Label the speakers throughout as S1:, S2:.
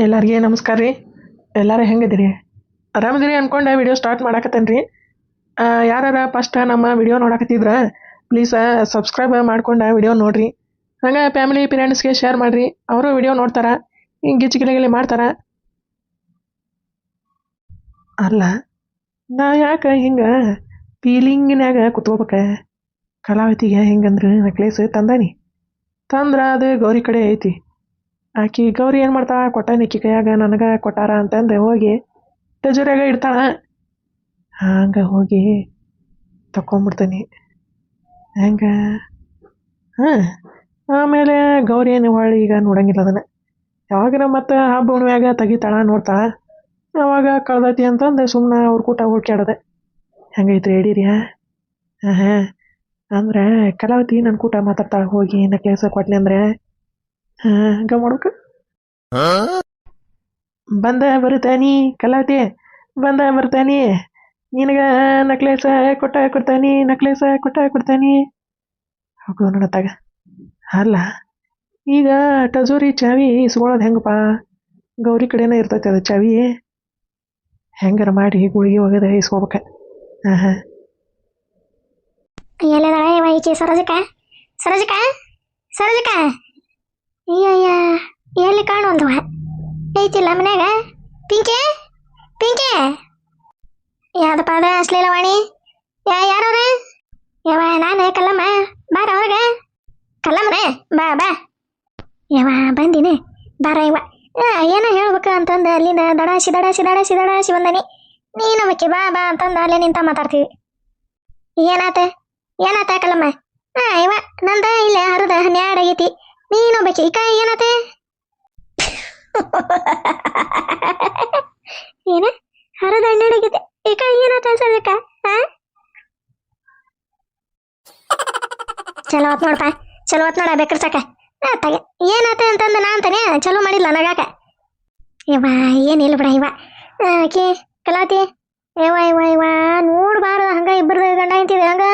S1: ಎಲ್ಲರಿಗೆ ನಮಸ್ಕಾರ ರೀ. ಎಲ್ಲರೂ ಹೆಂಗಿದಿರಿ? ಆರಾಮದಿರಿ ಅನ್ಕೊಂಡೆ ವಿಡಿಯೋ ಸ್ಟಾರ್ಟ್ ಮಾಡಾಕತ್ತೇನೆ ರೀ. ಯಾರು ಫಸ್ಟ್ ನಮ್ಮ ವಿಡಿಯೋ ನೋಡಕತ್ತಿದ್ರೆ ಪ್ಲೀಸ್ ಸಬ್ಸ್ಕ್ರೈಬ್ ಮಾಡ್ಕೊಂಡು ವಿಡಿಯೋ ನೋಡಿರಿ. ಹಂಗೆ ಫ್ಯಾಮಿಲಿ ಫ್ರೆಂಡ್ಸ್ಗೆ ಶೇರ್ ಮಾಡಿರಿ, ಅವರು ವಿಡಿಯೋ ನೋಡ್ತಾರೆ, ಹಿಂಗೆ ಗಿಚ್ಚಿಗಿಲಿ ಮಾಡ್ತಾರೆ. ಅಲ್ಲ, ನಾ ಯಾಕೆ ಹಿಂಗೆ ಫೀಲಿಂಗಿನಾಗ ಕುತ್ಕೋಬೇಕ? ಕಲಾವತಿಗೆ ಹೆಂಗಂದ್ರೆ ನೆಕ್ಲೇಸ್ ತಂದ್ರೆ ಅದು ಗೌರಿ ಕಡೆ ಐತಿ. ಆಕಿ ಗೌರಿ ಏನು ಮಾಡ್ತಾಳ, ಕೊಟ್ಟ ನಿಕ್ಕಿ ಕೈಯಾಗ ನನಗೆ ಕೊಟ್ಟಾರ ಅಂತಂದು ಹೋಗಿ ಟಜೂರಿಯಾಗ ಇಡ್ತಾಳ. ಹಂಗೆ ಹೋಗಿ ತಕೊಂಬಿಡ್ತೀನಿ ಹೆಂಗೆ. ಹಾಂ, ಆಮೇಲೆ ಗೌರಿ ಏನು ಹೊಳ್ಳಿ ಈಗ ನೋಡಂಗಿಲ್ಲ ಅದನ್ನು. ಯಾವಾಗ ಮತ್ತೆ ಹಬ್ಬ ಹುಣ್ಮ್ಯಾಗ ತೆಗಿತಾಳ ನೋಡ್ತಾಳ, ಅವಾಗ ಕಳ್ದೈತಿ ಅಂತಂದು ಸುಮ್ಮನೆ ಅವ್ರ ಕೂಟ ಹುಡ್ಕ್ಯಾಡದೆ. ಹೆಂಗೈತ್ರಿ ಹಿಡೀರಿ? ಹಾಂ ಹಾಂ, ಅಂದ್ರೆ ಕಲಾವತಿ ನನ್ನ ಕೂಟ ಮಾತಾಡ್ತಾಳ, ಹೋಗಿ ನೆಕ್ಲೇಸ್ ಕೊಟ್ಲಿ ಅಂದ್ರೆ ಹಾಂ ಹಂಗೆ ಮಾಡ್ಬೇಕು. ಬಂದ ಬರ್ತಾನಿ ಕಲಾವತಿ, ಬಂದ ಬರ್ತಾನಿ, ನಿನಗೆ ನಕ್ಲೇಸ ಕೊಡ್ತಾನಿ, ನಕ್ಲೇಸ ಕೊಡ್ತಾನಿ. ಹೋಗು ನೋಡತ್ತಾಗ. ಅಲ್ಲ, ಈಗ ಟಜೂರಿ ಚಾವಿ ಇಸ್ಕೊಳ್ಳೋದು ಹೆಂಗಪ್ಪ? ಗೌರಿ ಕಡೆನೇ ಇರ್ತೈತೆ ಅದು ಚಾವಿ. ಹೆಂಗಾರ ಮಾಡಿ ಗುಳಿಗೆ ಒಗದ ಇಸ್ಕೋಬೇಕ. ಹಾಂ ಹಾಂ,
S2: ಎಲ್ಲದಾಳ ಇವ ಈಕಿ ಸರೋಜಕ? ಸರೋಜಕ ಸರೋಜಕ ಅಯ್ಯಯ್ಯ, ಎಲ್ಲಿ ಕಾಣುವಲ್ವ? ಐತಿಲ್ಲ ಮನ್ಯಾಗ? ಪಿಂಕಿ ಪಿಂಕಿ, ಯಾವ್ದಪ್ಪ ಅದ ಅಶ್ಲೀಲವಾಣಿ? ಯಾರವ್ರ? ಯವ ನಾನು ಕಲ್ಲಮ್ಮ, ಬಾರ ಹೊರಗೆ. ಕಲ್ಲಮ್ಮನೆ ಬಾ ಬಾ. ಯವ ಬಂದಿನಿ, ಬಾರ ಇವ. ಏನೋ ಹೇಳ್ಬೇಕು ಅಂತಂದು ಅಲ್ಲಿಂದ ದಡಾಸಿ ಬಂದನಿ. ನೀನು ಮಕ್ಕಿ ಬಾ ಬಾ ಅಂತಂದು ಅಲ್ಲೇ ನಿಂತ ಮಾತಾಡ್ತೀವಿ. ಏನಾತ ಕಲ್ಲಮ್ಮ? ಇವ ನಂದ ಇಲ್ಲೇ ಹರಿದ ಹನ್ನೆರಡು ಆಗೈತಿ, ನೀನು ಬೇಕಿ ಈ ಕಾಯಿ ಏನಾತೆ? ಏನ ಹರಿದ ಹನ್ನೆರಡು ಆಗೈತಿ, ಈ ಕಾಯಿ ಏನಾತ ಸದ್ಯಕ್ಕ? ಚಲೋ ಹೊತ್ ನೋಡಪ್ಪ, ಚಲೋ ಹೊತ್ ನೋಡ ಬೇಕರ್ಸಕ. ತಗೆ ಏನಾತ ಅಂತಂದು ನಾ ಅಂತಾನೆ ಚಲೋ ಮಾಡಿಲ್ಲ ನಗಾಕ. ಇವ ಏನಿಲ್ಲ ಬಿಡ ಇವ ಆಕಿ ಕಲಾತಿ. ಇವ ನೋಡ್ಬಾರ್ದು ಹಂಗ ಇಬ್ಬರದು ಗಂಡ ಅಂತಿದೆ ಹಂಗ.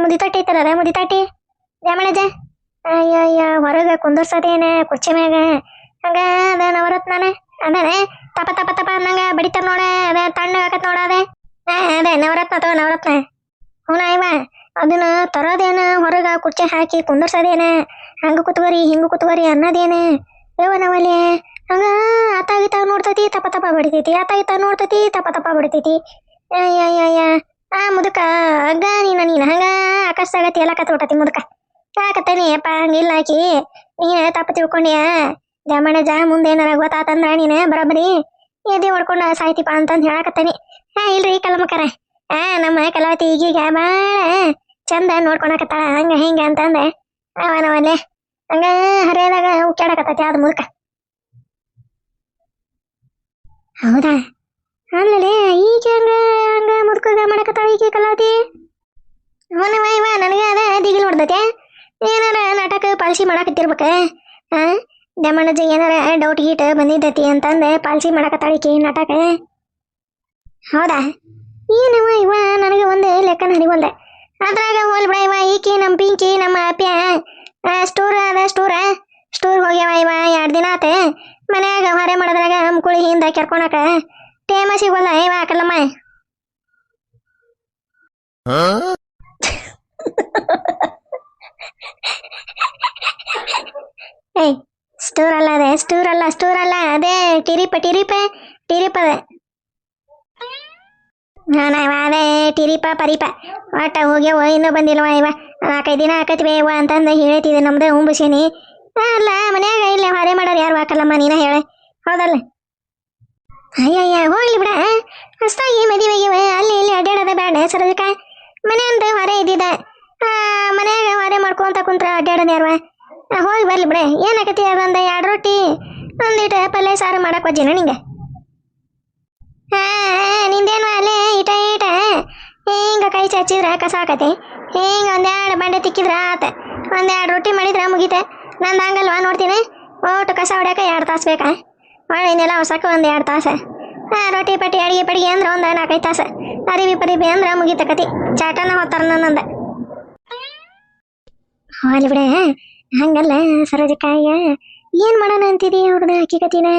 S2: ಮುದಿ ತಟ್ಟಿ ಐತಲ್ಲ, ಮುದಿ ತಟ್ಟಿ ಜಮಣಜ. ಅಯ್ಯಯ್ಯ, ಹೊರಗೆ ಕುಂದರ್ಸದೇನೆ ಕುರ್ಚಿ ಮ್ಯಾಗ ಹಂಗ ಅದ ನವರತ್ನಾನೆ ಅದೇ ತಪ ತಪ ತಪ ಅನ್ನಂಗ ಬಡಿತಾರ ನೋಡ. ಅದೇ ತಣ್ಣ ಹಾಕತ್ ನೋಡ, ಅದೇ ನವರತ್ನ ತಗೋ ನವರತ್ನ. ಅವನ ಇವ ಅದನ್ನ ತರೋದೇನ ಹೊರಗ ಕುರ್ಚಿ ಹಾಕಿ ಕುಂದರ್ಸದೇನ, ಹಂಗ ಕುತ್ವರಿ ಹಿಂಗ ಕುತ್ವರಿ ಅನ್ನೋದೇನ. ನವಲ್ಲಿ ಹಂಗ ಆತಾಗಿತ ನೋಡ್ತೈತಿ, ತಪ ತಪ ಬಡಿತೈತಿ, ಆತಾಗಿತ ನೋಡ್ತೈತಿ, ತಪ ತಪ ಬಡಿತೈತಿ. ಅಯ್ಯಯ್ಯ, ಮುದುಕ ಹಗ್ಗ ನೀನ ಹಂಗ ಆಕಾಶದಾಗತಿ ಎಲ್ಲ ಕತ್ಬಿಟ್ಟತಿ ಮುದುಕ. ಯಾಕತ್ತೇನಿ ಅಪ್ಪ ಹಂಗಿಲ್ಲ ಆಕಿ, ನೀನ ತಪ್ಪ ತಿಳ್ಕೊಂಡಿಯ ಜಮಣಜ. ಮುಂದೇನಾರ ಗೊತ್ತಾತಂದ್ರ ನೀನ ಬರಬರಿ ಎದೆ ಹೊಡ್ಕೊಂಡ ಸಾಯ್ತಿಪ್ಪ ಅಂತಂದು ಹೇಳಕತ್ತೇನಿ. ಇಲ್ರಿ ಕಲ್ಲಮ್ಮಕ್ಕರ, ನಮ್ಮ ಕಲಾವತಿ ಈಗೀಗ ಬಾಳ ಚಂದ ನೋಡ್ಕೊಳಕತ್ತಾಳ ಹಂಗ ಹಿಂಗ ಅಂತಂದೆ. ಅವನವಲ್ಲೇ ಹಂಗ ಹರಿಯದಾಗ ಉಕ್ಕಾಡಕತ್ತೈತಿ ಅದು ಮುದುಕ. ಹೌದಾ? ಆಮೇಲೆ ಈಗ ಹಂಗ ಮುದುಕಗ ಮಾಡಕತ್ತಾಳ ಈಕಿ ಕಲಾವತಿ. ಅವನವ ಇವ ನನಗೆ ಅದ ದಿಗಿಲ್ ಹೊಡ್ದೈತೆ. ಏನಾರ ನಾಟಕ ಪಾಲ್ಸಿ ಮಾಡಕತ್ತಿರ್ಬೇಕ. ದಮಣಜ ಏನಾರ ಡೌಟ್ ಗೀಟ್ ಬಂದಿದ್ದತಿ ಅಂತಂದೆ ಪಾಲ್ಸಿ ಮಾಡಕತ್ತಾಳ ಈಕಿ ನಾಟಕ. ಹೌದಾ? ಏನವ ಇವ ನನಗೆ ಒಂದು ಲೆಕ್ಕನ ಹರಿವಲ್ದೆ. ಅದ್ರಾಗ ಹೋಲ್ ಬಿಡ ಇವ ಈಕಿ ನಮ್ಮ ಪಿಂಕಿ ನಮ್ಮ ಅಪ್ಯ ಸ್ಟೋರ್ ಹೋಗ್ಯವ ಇವ 2 ದಿನ ಆತ. ಮನ್ಯಾಗ ಹೊರೆ ಮಾಡೋದ್ರಾಗ ಮುಕುಳಿ ಹಿಂದ ಕೆರ್ಕೊಳಕ ಟೇಮ ಸಿಗೋಲ್ಲ ಇವ ಕಲ್ಲಮ್ಮ. ಏಯ್, ಸ್ಟೋರ್ ಅಲ್ಲ ಅದೇ ಟಿರಿಪ ಅದೇ ಅದೇ ಟಿರಿಪ ಪರಿಪ ಒಟ್ಟ ಹೋಗ್ಯವ, ಇನ್ನೂ ಬಂದಿಲ್ವ ಇವ. 4-5 ದಿನ ಆಕತ್ವಿ ಇವ ಅಂತಂದು ಹೇಳ್ತಿದ್ದೆ. ನಮ್ದು ಹುಂಬುಸಿನಿ ಅಲ್ಲ ಮನ್ಯಾಗ ಇಲ್ಲೇ ಹೊರೆ ಮಾಡೋರು ಯಾರು ಹಾಕಲ್ಲಮ್ಮ, ನೀನ ಹೇಳ ಹೌದಲ್ಲ? ಅಯ್ಯಯ್ಯ, ಹೋಗ್ಲಿ ಬಿಡ. ಹೊಸ್ತಾಗಿ ಮದುವೆಗಿವ ಅಲ್ಲಿ ಇಲ್ಲಿ ಅಡ್ಡಾಡೋದ ಬೇಡ ಸರೋಜಕ. ಮನೆ ಅಂತ ಹೊರೆ ಇದ್ದಿದ್ದ, ಮನ್ಯಾಗ ಹೊರೆ ಮಾಡ್ಕೊಂತ ಕುಂತ್ರ ಅಡ್ಡಾಡೋದು ಯಾರ್ವ? ಹೋಗಿ ಬರ್ಲಿ ಬಿಡ. ಏನಾಕತಿ ಅದೊಂದು 2 ರೊಟ್ಟಿ ಒಂದಿಟ್ಟು ಪಲ್ಯ ಸಾರು ಮಾಡಕ್ ವಜ್ಜಿನ ನಿಂಗೆ? ನಿಂದೇನು ಅಲ್ಲೇ ಇಟ ಹಿಂಗ ಕೈ ಚಚ್ಚಿದ್ರ ಕಸ ಆಕತಿ, ಹಿಂಗ 1-2 ಬಂಡೆ ತಿಕ್ಕಿದ್ರ ಆತ, 1-2 ರೊಟ್ಟಿ ಮಾಡಿದ್ರ ಮುಗಿತೆ. ನಂದು ಹಂಗಲ್ವಾ? ನೋಡ್ತೀನಿ ಒಟ್ಟು ಕಸ ಹೊಡ್ಯಾಕ 2 ತಾಸು ಬೇಕಾ? ಹೊಳ್ಳಿನೆಲ್ಲ ಹೊಸಕ್ಕೆ 1-2 ತಾಸು. ರೊಟ್ಟಿ ಪಟ್ಟಿ ಅಡಿಗೆ ಪಡಿಗೆ ಅಂದ್ರೆ 4-5 ತಾಸು. ಅರಿವಿ ಪರಿಬಿ ಅಂದ್ರೆ ಮುಗಿತಕತಿ. ಚಾಟನ ಹೋಗ್ತಾರ ನನ್ನಂದ. ಹೋಗ್ಲಿ ಬಿಡ. ಹಂಗಲ್ಲ ಸರೋಜಕ್ಕಾಯ, ಏನ್ ಮಾಡೋಣ ಅಂತಿದಿ ಅವ್ರನ್ನ ಹಕ್ಕಿಕತಿನ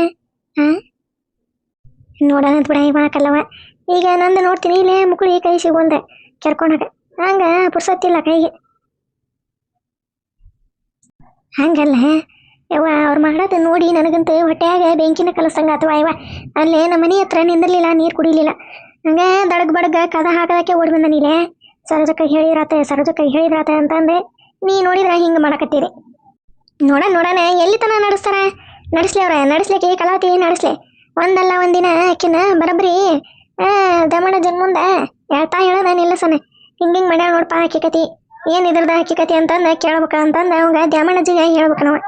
S2: ಹಾ ನೋಡೋಣ ಅಂತ ಬಿಡ ಇವಾಕಲ್ಲವ ಈಗ ನಂದು ನೋಡ್ತೀನಿ ಇಲ್ಲೇ ಮುಕುಳಿ ಕೈ ಸಿಗುವಂದೆ ಕೆರ್ಕೊಂಡಾಗ ಹಂಗ ಪುರ್ಸತ್ತಿಲ್ಲ ಕೈಗೆ ಹಂಗಲ್ಲ ಯವ್ವ ಅವ್ರು ಮಾಡೋದು ನೋಡಿ ನನಗಂತ ಹೊಟ್ಟೆಯಾಗ ಬೆಂಕಿನ ಕಲಸಂಗ ಅಥವಾ ಇವ ಅಲ್ಲೇ ನಮ್ಮ ಮನೆ ಹತ್ರ ನಿಂದಿರ್ಲಿಲ್ಲ ನೀರು ಕುಡಿಲಿಲ್ಲ ಹಂಗ ದಡಗ್ ಬಡಗ ಕದ ಹಾಕದಕ್ಕೆ ಓಡಿ ಬಂದ ನೀಲೆ ಸರೋಜಕ್ಕ ಹೇಳಿದ್ರಾತ ಅಂತಂದೆ ನೀ ನೋಡಿದ್ರ ಹಿಂಗ ಮಾಡಕತ್ತೀರಿ ನೋಡೋಣ ಎಲ್ಲಿ ತನ ನಡೆಸ್ತಾರ ನಡೆಸ್ಲಿ ಅವ್ರ ನಡೆಸ್ಲಿಕ್ಕೆ ಕಲಾವತಿ ನಡೆಸ್ಲಿ ಒಂದಲ್ಲ ಒಂದಿನ ಆಕಿನ ಬರಬ್ರಿ ದಮಣ ಜನ್ಮುಂದ ಹೇಳ್ತಾ ಹೇಳೋದ ನಿಲ್ಲಸನೆ ಹಿಂಗಿಂಗ್ ಮಾಡ್ಯಾಳ ನೋಡ್ಪಾ ಹಕ್ಕಿಕತಿ ಏನ್ ಇದ್ರದ ಹಕ್ಕಿಕತಿ ಅಂತಂದ ಕೇಳ್ಬೇಕ ಅಂತಂದ ಅವಂಗ ದ್ಯಾಮಣ್ಣಜಿಗೆ ಹೇಳ್ಬೇಕ ನಾವು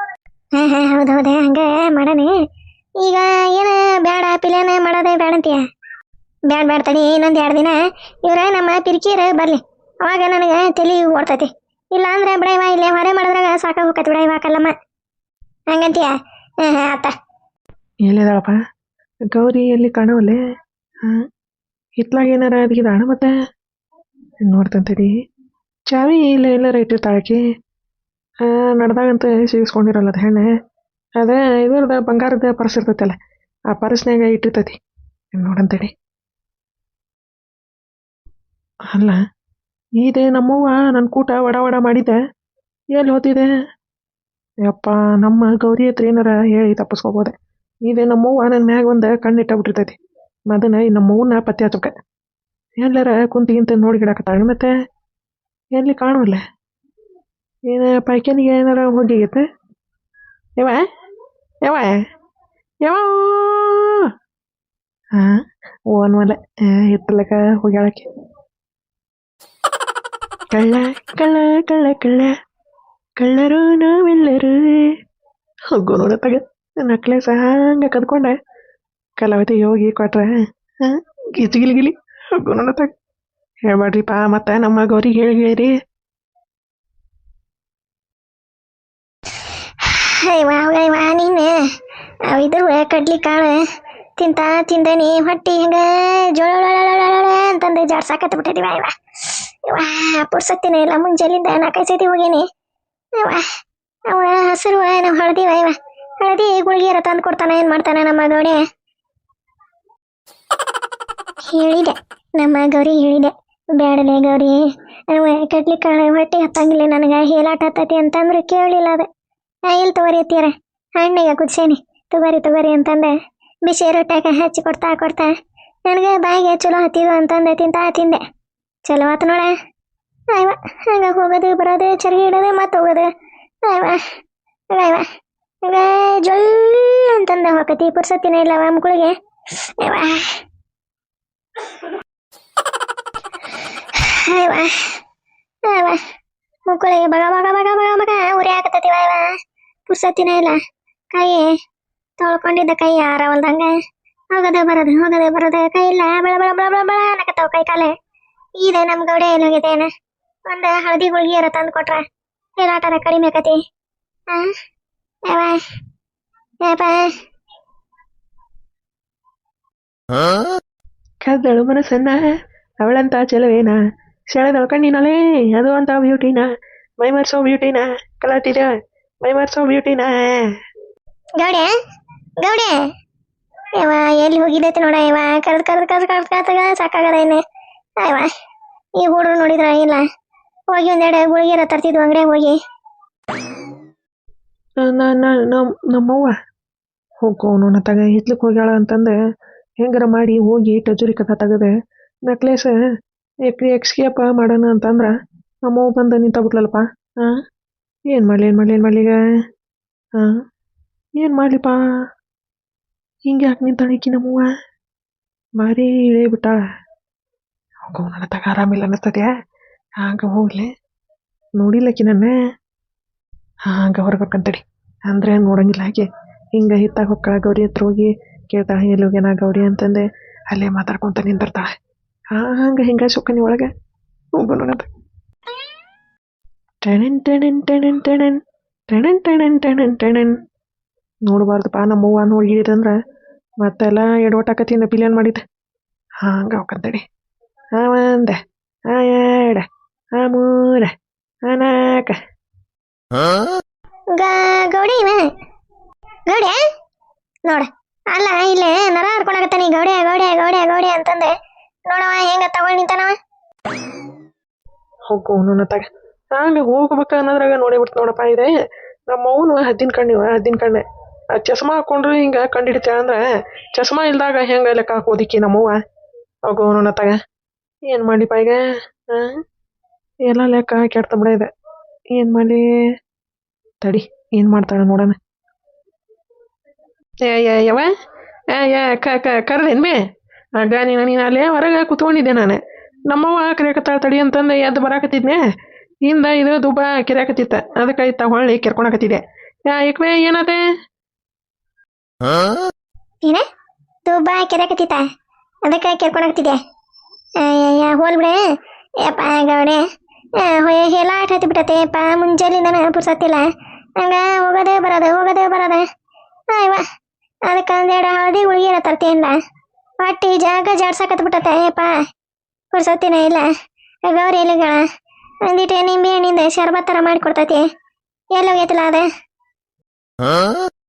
S2: ಹಾ ಹೌದೌದೇ ಹಂಗ ಮಾಡನೆ ಈಗ ಏನ ಬ್ಯಾಡ ಪಿಲೇನ ಮಾಡೋದೇ ಬ್ಯಾಡ ಅಂತೀಯ ಬ್ಯಾಡ ತಡಿ ಇನ್ನೊಂದ್ 2 ದಿನ ಇವ್ರ ನಮ್ಮ ಪಿರ್ಕೀರ ಬರ್ಲಿ ಅವಾಗ ನನಗೆ ತಲಿ ಓಡ್ತೈತಿ ಇಲ್ಲ ಅಂದ್ರೆ ಬಿಡವ ಇಲ್ಲೇ ಹೊರೆ ಮಾಡಿದ್ರಾಗ ಸಾಕ ಹೋಗತ್ ಬಿಡ ಇವಾಕಲ್ಲಮ್ಮ ಹಂಗಂತೀಯ ಹಾ ಆತ
S1: ಎಲ್ಲಿದಾಳಪ್ಪ ಗೌರಿ ಎಲ್ಲಿ ಕಾಣವಲ್ಲೇ ಹಾಂ ಹಿತ್ಲಾಗ ಏನಾರ ಅದಕ್ಕಿದಾಣ ಮತ್ತೆ ನೋಡ್ತಂತಡಿ ಚಾವಿ ಇಲ್ಲ ಎಲ್ಲಾರ ಇಟ್ಟಿರ್ತಾಳಕಿ ನಡ್ದಾಗಂತ ಸಿಗಿಸ್ಕೊಂಡಿರಲ್ಲ ಅದು ಹೆಣ್ಣೆ ಅದೇ ಇದ್ರದ ಬಂಗಾರದ ಪರ್ಸ್ ಇರ್ತೈತಲ್ಲ ಆ ಪರ್ಸ್ನಾಗ ಇಟ್ಟಿರ್ತೈತಿ ನೋಡಂತಡಿ ಅಲ್ಲ ಇದೆ ನಮ್ಮವ್ವ ನನ್ನ ಕೂಟ ವಡ ಮಾಡಿದ್ದೆ ಎಲ್ಲಿ ಹೋತಿದೆ ಯಪ್ಪ ನಮ್ಮ ಗೌರಿ ಹತ್ರ ಏನಾರ ಹೇಳಿ ತಪ್ಪಿಸ್ಕೋಬೋದೆ ಇದೆ ನಮ್ಮವ್ವ ನನ್ನ ಮ್ಯಾಗ ಒಂದು ಕಣ್ಣಿಟ್ಟಾಗ್ಬಿಟ್ಟಿರ್ತೈತಿ ಅದನ್ನ ನಮ್ಮವ್ವನ ಪತ್ತೆ ಹಚ್ಚಕ್ಕೆ ಎಲ್ಲಾರ ಕುಂತಿಗಿಂತ ನೋಡಿ ಗಿಡಕತ್ತಾಳ ಮತ್ತೆ ಎಲ್ಲಿ ಕಾಣುವಲ್ಲ ಏನು ಪೈಖಾನಿಗೆ ಏನಾರ ಹೋಗಿಗತ್ತೆ ಯವ ಯವ ಯವ ಹಾಂ ಓನ್ವಲ್ಲ ಹಿತ್ತಲಕ ಹೋಗ್ಯಾಳಕ್ಕೆ ಕಳ್ಳ ಕಳ್ಳ ಕಳ್ಳ ಕಳ್ಳ ಕಳ್ಳರು ನಾವೆಲ್ಲರೂ ಹೋಗೋ ನೋಡತ್ತಾಗ ನಕ್ಲೆಸ್ ಹಂಗೆ ಕದ್ಕೊಂಡೆ ಕಲಾವತಿ ಹೋಗಿ ಕೊಟ್ರೆ ಹಾಂ ಗಿಲಿ ಹೋಗೋ ನೋಡತ್ತಾಗ ಹೇಳ್ಬೇಡ್ರಿಪ್ಪ ಮತ್ತೆ ನಮ್ಮ ಗೌರಿಗೆ ಹೇಳಿರಿ
S2: ಅಯ್ಯವ್ವ ನೀನು ಇದ್ರ ಕಡ್ಲಿ ಕಾಳು ತಿಂದಾನಿ ಹೊಟ್ಟಿ ಹಿಂಗ ಜೋಳ ಅಂತಂದು ಜಾಡ್ಸಾಕತ್ತ ಬಿಟ್ಟಿದೀವ ಇವ ಪುರ್ಸತ್ತಿನ ಇಲ್ಲ ಮುಂಜಾಲಿಂದ 4-5 ಸತಿ ಹೋಗೇನಿ ಅವ ಹಸಿರು ನಾವು ಹಳದಿವ ಇವ ಹಳದಿ ಗುಳಿಗೆರ ತಂದು ಕೊಡ್ತಾನ ಏನ್ ಮಾಡ್ತಾನ ನಮ್ಮ ಗೌಡಿ ಹೇಳಿದೆ ನಮ್ಮ ಗೌರಿ ಹೇಳಿದೆ ಬ್ಯಾಡಲೆ ಗೌರಿ ಕಡ್ಲಿ ಕಾಳು ಹೊಟ್ಟಿ ಹತ್ತಂಗಿಲ್ಲ ನನಗೆ ಹೇಲಾಟ ಹತ್ತತಿ ಅಂತಂದ್ರೆ ಕೇಳಲಿಲ್ಲ ಅದ ಇಲ್ಲಿ ತಗೋರಿ ಎತ್ತೀರ ಹಣ್ಣಿಗೆ ಕುದ್ಸೇನಿ ತಗೋರಿ ಅಂತಂದೆ ಬಿಸಿ ರೊಟ್ಟಾಗ ಹಚ್ಚಿ ಕೊಡ್ತಾ ನನಗೆ ಬಾಯಿಗೆ ಚಲೋ ಹತ್ತಿದ್ವು ಅಂತಂದೆ ತಿಂದೆ ಚಲೋ ಆತು ನೋಡ ಅಯ್ಯವ ಹಂಗ ಹೋಗೋದು ಬರೋದು ಚರ್ಗಿ ಇಡೋದು ಮತ್ತೆ ಹೋಗೋದು ಅಯ್ಯವ ಹಂಗ ಜೊಳ್ಳು ಅಂತಂದ ಹೋಗತಿ ಪುರ್ಸತ್ತಿನ ಇಲ್ಲವ ಮಕ್ಕಳಿಗೆ ಅಯ್ಯವ ಮಕ್ಕಳಿಗೆ ಬಗ ಉರಿ ಹಾಕತತಿವ ಪುರ್ಸತ್ತಿನ ಇಲ್ಲ ಕೈ ತೊಳ್ಕೊಂಡಿದ್ದ ಕೈ ಆರವಲ್ದಂಗ ಹೋಗದೆ ಬರೋದು ಕೈ ಇಲ್ಲ ಬಳ ಅನ್ನಕತ್ತಾವ ಕೈ ಕಾಲೆ ಇದೆ ನಮ್ ಗೌಡೆ ಎಲ್ಲಿ ಹೋಗಿದ್ದೇನ ಒಂದು ಹಳದಿ ಗುಳಿಗೆರ ತಂದು ಕೊಟ್ರ ಹೇಳಾಟರ ಕಡಿಮೆ ಆಕತಿ
S1: ಕದ್ದಳು ಮನಸ್ಸನ್ನ ಅವಳಂತ ಚೆಲುವೇನ ಸೆಳೆದಳ್ಕಣ್ಣಿನಲೇ ಅದು ಅಂತ ಬ್ಯೂಟಿನ ಮೈ ಮರ್ಸೋ ಬ್ಯೂಟಿನ ಕಲಾಟಿದ ಮೈ ಮರ್ಸೋ ಬ್ಯೂಟಿನ
S2: ಗೌಡೆ ಯವ ಎಲ್ಲಿ ಹೋಗಿದ್ದೈತಿ ನೋಡ ಇವ ಕರ್ದ ಸಾಕಾಗದ ಏನೇ ಅಯ್ಯವ ಈ ಹುಡ್ರು ನೋಡಿದ್ರ ಇಲ್ಲ ಹೋಗಿ 1-2 ಗುಳಿಗೆರ ತರ್ತಿದ್ವು ಅಂಗಡಿಯಾಗ ಹೋಗಿ
S1: ನಮ್ಮವ್ವ ಹೋಗೋನು ತಗ ಹಿತ್ಲಕ್ಕೆ ಹೋಗ್ಯಾಳ ಅಂತಂದು ಹೆಂಗಾರ ಮಾಡಿ ಹೋಗಿ ಟಜುರಿ ಕಥ ತೆಗದೆ ನಕ್ಲೇಸ್ ಎಕ್ಸ್ಕೇಪ್ ಮಾಡೋಣ ಅಂತಂದ್ರೆ ನಮ್ಮವ್ವ ಬಂದು ನಿಂತಬಿಟ್ಲಲ್ಪ ಹಾಂ ಏನು ಮಾಡಲಿ ಈಗ ಹಾಂ ಏನು ಮಾಡಲಿಪ್ಪ ಹಿಂಗೆ ಯಾಕೆ ನಿಂತಾಳಿಕಿ ನಮ್ಮವ್ವ ಭಾರಿ ಇಳೇ ಬಿಟ್ಟಾಳ ಹೋಗೋಣ ತಗ ಆರಾಮಿಲ್ಲ ಅನ್ನಿಸ್ತದ್ಯಾ ಹಾಂಗೆ ಹೋಗ್ಲಿ ನೋಡಿಲ್ಲಕಿ ನನ್ನ ಹಾಂಗೆ ಹೊರಬೇಕಂತಡಿ ಅಂದ್ರೆ ನೋಡಂಗಿಲ್ಲ ಹಾಗೆ ಹಿಂಗೆ ಹಿತ್ತಾಗ ಹೊಕ್ಕಳ ಗೌರಿ ಹತ್ರ ಹೋಗಿ ಕೇಳ್ತಾಳೆ ಎಲ್ಲಿ ಹೋಗ್ಯಾನ ಗೌರಿ ಅಂತಂದೆ ಅಲ್ಲೇ ಮಾತಾಡ್ಕೊಂತ ನಿಂತಿರ್ತಾಳೆ ಹಂಗೆ ಹಿಂಗೆ ಸುಕ್ಕನಿ ಒಳಗೆ ಹೋಗೋಣ ಟೆಣನ್ ನೋಡ್ಬಾರ್ದಪ್ಪ ನಮ್ಮವ್ವ ನೋಡಿದಂದ್ರೆ ಮತ್ತೆಲ್ಲ ಎಡವಟ್ಟಾಕತಿಂದ ಪಿಲಿಯನ್ ಮಾಡಿದ್ದೆ ಹಂಗೆ ಹೋಗಂತಡಿ 1 2 3 4
S2: ಗೌಡಿ ಗೌಡ್ಯ ನೋಡ ಅಲ್ಲ ಇಲ್ಲೇ ನರ ಹರ್ಕೊಳಕತ್ತಾನ ಈ ಗೌಡ್ಯ ಗೌಡ್ಯ ಗೌಡ್ಯ ಗೌಡ್ಯ ಅಂತಂದೆ ನೋಡವ ಹೆಂಗ ತಗೊಂಡ್ ನಿಂತಾನವ.
S1: ಹೋಗು ನನ್ನ ತಗ ಹಂಗೆ ಹೋಗ್ಬೇಕು ಅನ್ನೋದ್ರಾಗ ನೋಡಿಬಿಡ್ತು ನೋಡಪ್ಪ ಇದೆ ನಮ್ಮ ಅವನು ಹದ್ದಿನ ಕಣ್ಣಿವ ಹದ್ದಿನ ಕಣ್ಣೆ ಚಸ್ಮಾ ಹಾಕೊಂಡ್ರೆ ಹಿಂಗೆ ಕಂಡು ಹಿಡಿತೇವೆ ಅಂದ್ರೆ ಚಸ್ಮಾ ಇಲ್ದಾಗ ಹೆಂಗೆ ಲೆಕ್ಕ ಹಾಕೋದಿಕ್ಕಿ ನಮ್ಮವ್ವ. ಹೋಗು ನನ್ನ ತಗ ಏನು ಮಾಡಿಪ್ಪ ಈಗ ಹಾಂ ಎಲ್ಲ ಲೆಕ್ಕ ಕೆಡ್ತ ಬಿಡ ಇದೆ ಏನು ಮಾಡಿ ತಡಿ ಏನು ಮಾಡ್ತಾಳೆ ನೋಡೋಣ. ಯವ ಕರೆದೇನು ಬೇ ಆಗ ನೀನು ಅಲ್ಲೇ ಹೊರಗೆ ಕುತ್ಕೊಂಡಿದ್ದೆ ನಾನು ನಮ್ಮವ್ವ ಕರಿಯಾಕತ್ತಾಳ ತಡಿ ಅಂತಂದು ಎದ್ದು ಬರಾಕತ್ತಿದ್ನೆ ಹಿಂದ ಇದು ದುಬ್ಬ ಕೆರೆಯಾಕತ್ತಿತ್ತ ಅದಕ್ಕೆ ಆಯ್ತಾ ಹೊಳ್ಳಿ ಕೆರ್ಕೊಳಕತ್ತಿದ್ದೆ ಏಕ್ಬೇ ಏನತೆ
S2: ಏನ ತುಬ್ಬ ಕೆರೆಕತ್ತಿತ್ತ ಅದಕ್ಕೆ ಕೆರ್ಕೊಳಕತ್ತಿದ್ದೆ. ಹೋಲ್ ಬಿಡೆ ಯಪ್ಪ ಗೌಡೆ ಎಲ್ಲ ಆಟ ಹತ್ತಿ ಬಿಟ್ಟತೆ ಯಪ್ಪ ಮುಂಜಾನಿಂದನ ಪುರ್ಸತ್ತಿಲ್ಲ ಹಂಗ ಹೋಗೋದೇ ಬರೋದು ಅಯ್ಯವ ಅದಕ್ಕೆ ಒಂದೆರಡು ಹಳದಿ ಹುಡುಗಿರ ತರ್ತೀನಿಲ್ಲ ಹೊಟ್ಟಿ ಜಾಗ ಜಾಡ್ಸಾಕತ್ ಬಿಟ್ಟತೆ ಯಪ್ಪ ಪುರ್ಸತ್ತಿನ ಇಲ್ಲ. ಗೌರಿ ಎಲ್ಲಿಗಳ ಒಂದಿಟ್ಟು ನಿಂಬೆ ಹಣ್ಣಿಂದ ಶರ್ಬತ್ ಥರ ಮಾಡಿಕೊಡ್ತೈತಿ ಎಲ್ಲ ಹೋಗೈತಿಲ್ಲ ಅದ